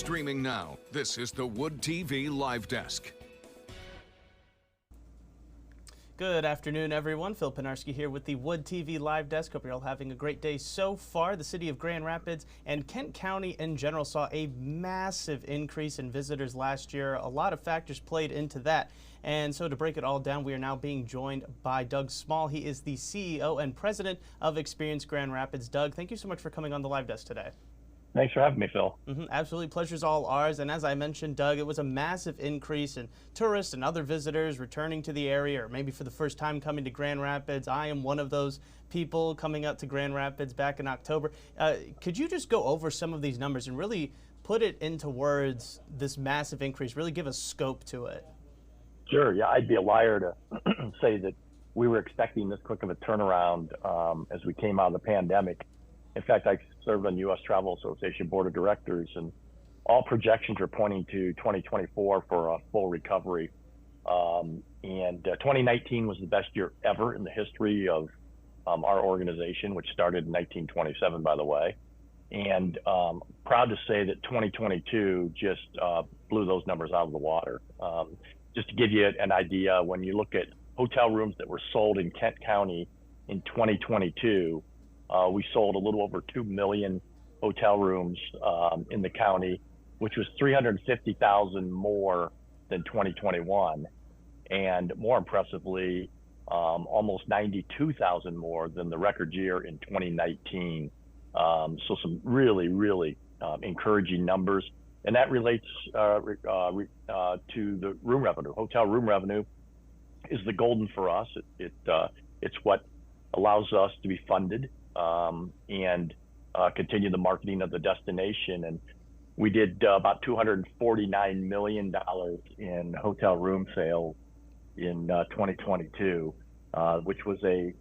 Streaming now, this is the Wood TV Live Desk. Good afternoon, everyone. Phil Pinarski here with the Wood TV Live Desk. Hope you're all having a great day so far. The city of Grand Rapids and Kent County in general saw a massive increase in visitors last year. A lot of factors played into that. And so to break it all down, we are now being joined by Doug Small. He is the CEO and president of Experience Grand Rapids. Doug, thank you so much for coming on the Live Desk today. Thanks for having me, Phil. Absolutely. Pleasure's all ours. And as I mentioned, Doug, it was a massive increase in tourists and other visitors returning to the area, or maybe for the first time coming to Grand Rapids. I am one of those people coming out to Grand Rapids back in October. Could you just go over some of these numbers and really put it into words, this massive increase, really give a scope to it? Sure. Yeah, I'd be a liar to say that we were expecting this quick of a turnaround as we came out of the pandemic. In fact, I served on the U.S. Travel Association Board of Directors, and all projections are pointing to 2024 for a full recovery. And 2019 was the best year ever in the history of our organization, which started in 1927, by the way. And proud to say that 2022 just blew those numbers out of the water. Just to give you an idea, when you look at hotel rooms that were sold in Kent County in 2022, we sold a little over 2 million hotel rooms in the county, which was 350,000 more than 2021. And more impressively, almost 92,000 more than the record year in 2019. So some really, really encouraging numbers. And that relates to the room revenue. Hotel room revenue is the golden for us. It's what allows us to be funded and continue the marketing of the destination. And we did about $249 million in hotel room sales in 2022, which was a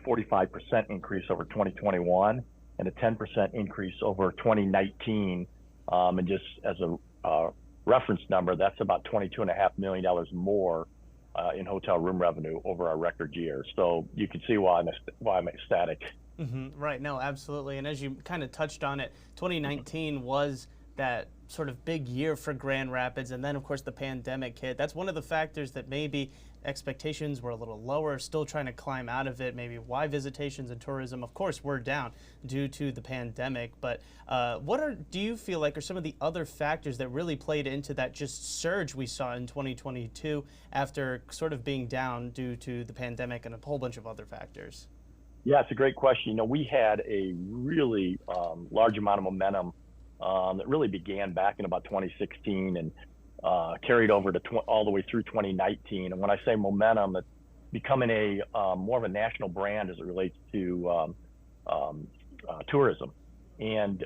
45% increase over 2021 and a 10% increase over 2019. And just as a reference number, that's about $22.5 million more in hotel room revenue over our record year. So you can see why I'm ecstatic. Right, no, absolutely. And as you kind of touched on it, 2019 was that sort of big year for Grand Rapids. And then, of course, the pandemic hit. That's one of the factors that maybe expectations were a little lower, still trying to climb out of it. Maybe why visitations and tourism, of course, were down due to the pandemic. But do you feel like are some of the other factors that really played into that just surge we saw in 2022 after sort of being down due to the pandemic and a whole bunch of other factors? Yeah, it's a great question. We had a really large amount of momentum that really began back in about 2016 and carried over to all the way through 2019. And when I say momentum, it's becoming a more of a national brand as it relates to tourism. And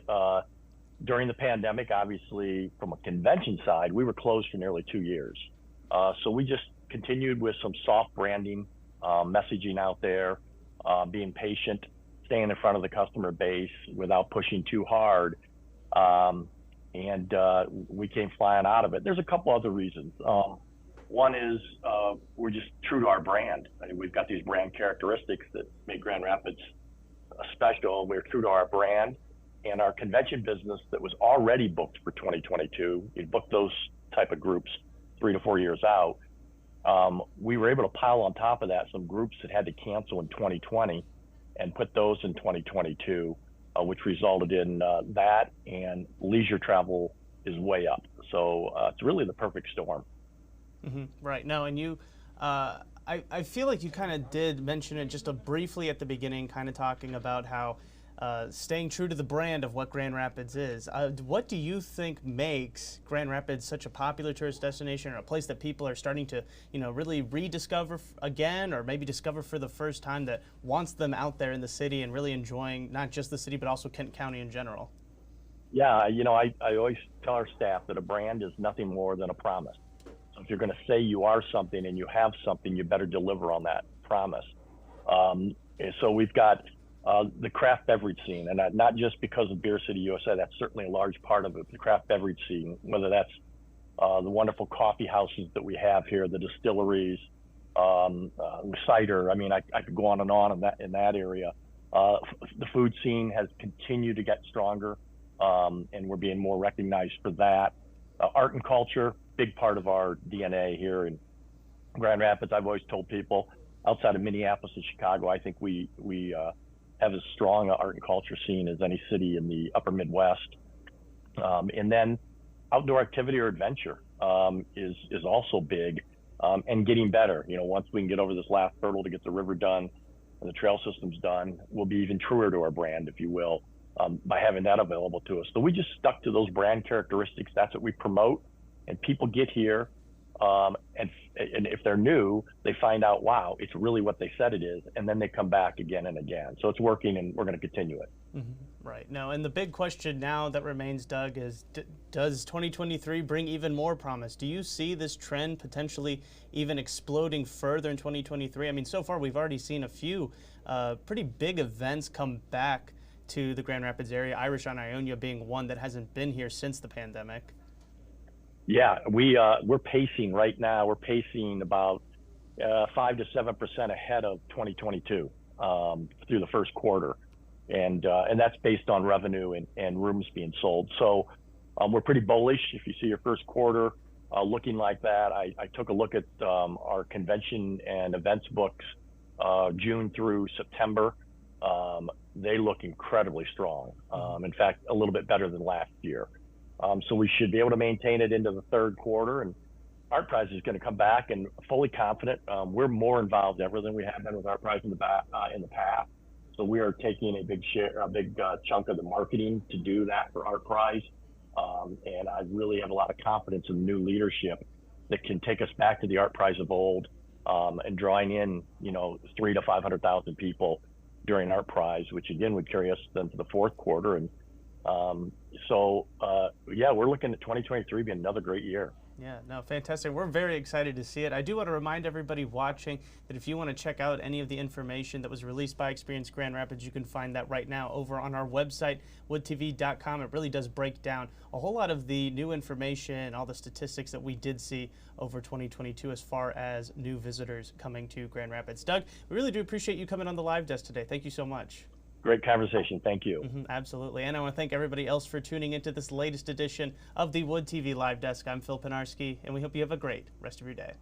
during the pandemic, obviously, from a convention side, we were closed for nearly 2 years. So we just continued with some soft branding, messaging out there, being patient, staying in front of the customer base without pushing too hard. And we came flying out of it. There's a couple other reasons. One is we're just true to our brand. We've got these brand characteristics that make Grand Rapids special. We're true to our brand, and our convention business that was already booked for 2022. We booked those type of groups 3 to 4 years out. We were able to pile on top of that some groups that had to cancel in 2020 and put those in 2022, which resulted in that, and leisure travel is way up. So it's really the perfect storm. Right. No, and you, I feel like you kind of did mention it just briefly at the beginning, kind of talking about how staying true to the brand of what Grand Rapids is. What do you think makes Grand Rapids such a popular tourist destination, or a place that people are starting to, really rediscover again, or maybe discover for the first time, that wants them out there in the city and really enjoying not just the city, but also Kent County in general? Yeah, I always tell our staff that a brand is nothing more than a promise. So if you're going to say you are something and you have something, you better deliver on that promise. So we've got the craft beverage scene, and not just because of Beer City USA, that's certainly a large part of it, the craft beverage scene, whether that's the wonderful coffee houses that we have here, the distilleries, cider. I mean, I could go on in that area. The food scene has continued to get stronger. and we're being more recognized for that. Art and culture, big part of our DNA here in Grand Rapids. I've always told people, outside of Minneapolis and Chicago, I think we have as strong an art and culture scene as any city in the upper Midwest. And then outdoor activity or adventure is also big, and getting better. You know, once we can get over this last hurdle to get the river done and the trail systems done, we'll be even truer to our brand, if you will, by having that available to us. So we just stuck to those brand characteristics. That's what we promote, and people get here. And if they're new, they find out, wow, it's really what they said it is, and then they come back again and again. So it's working, and we're going to continue it. Mm-hmm. Right. Now, and the big question now that remains, Doug, is does 2023 bring even more promise? Do you see this trend potentially even exploding further in 2023? I mean, so far we've already seen a few pretty big events come back to the Grand Rapids area, Irish on Ionia being one that hasn't been here since the pandemic. Yeah, we're pacing right now. We're pacing about 5 to 7% ahead of 2022 through the first quarter, and that's based on revenue and rooms being sold. So we're pretty bullish. If you see your first quarter looking like that, I took a look at our convention and events books June through September. They look incredibly strong. In fact, a little bit better than last year. So we should be able to maintain it into the third quarter, and Art Prize is going to come back, and fully confident. We're more involved ever than we have been with Art Prize in the past. So we are taking a big chunk of the marketing to do that for Art Prize, and I really have a lot of confidence in the new leadership that can take us back to the Art Prize of old, and drawing in 300,000 to 500,000 people during Art Prize, which again would carry us then to the fourth quarter. And yeah, we're looking at 2023 being another great year. Yeah, no, fantastic. We're very excited to see it. I do want to remind everybody watching that if you want to check out any of the information that was released by Experience Grand Rapids, you can find that right now over on our website, woodtv.com. It really does break down a whole lot of the new information, all the statistics that we did see over 2022 as far as new visitors coming to Grand Rapids. Doug, we really do appreciate you coming on the live desk today. Thank you so much. Great conversation. Thank you. Absolutely. And I want to thank everybody else for tuning into this latest edition of the Wood TV Live Desk. I'm Phil Pinarski, and we hope you have a great rest of your day.